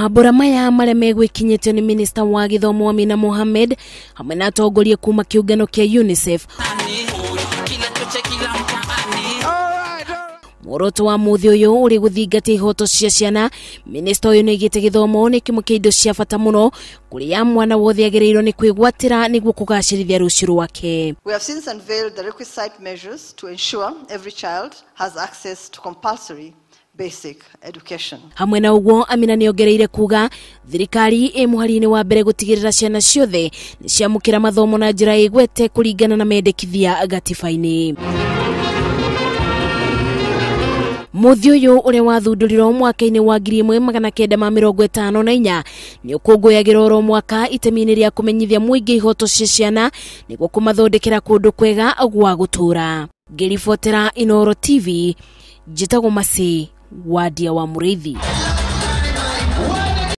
Mabora maya maria megwikinyitio ni Minister wa Githomo Amina Mohamed hamwe na atongoria kuma kiungano kia UNICEF. Muoroto wa muthi uyu uri guthingata ihoto cia ciana. Minister uyu nigite githomo ni kimwe kia indo cia bata muno kuria mwana wothe agereirwo ni kwigwatira niguo kugacirithia ruciu rwake. We have since unveiled the requisite measures to ensure every child has access to compulsory basic education. Hamwe na uguo Amina niongereire kuga thirikari muhari-ini wa mbere gutigirira ciana ciothe ni ciamukira mathomo na njira igwete kuringana na mendekithia gatiba-ini. Muthi uyu uri wathundurirwo mwaka-ini wa 1954 ni ukunguyagirwo oro mwaka itemi-ini ria kumenyithia muingi ihoto cia ciana niguo kumathondekera kundu kwega gwa gutura. Ngiribotera Inooro TV, githomo wadia wa Muriithi.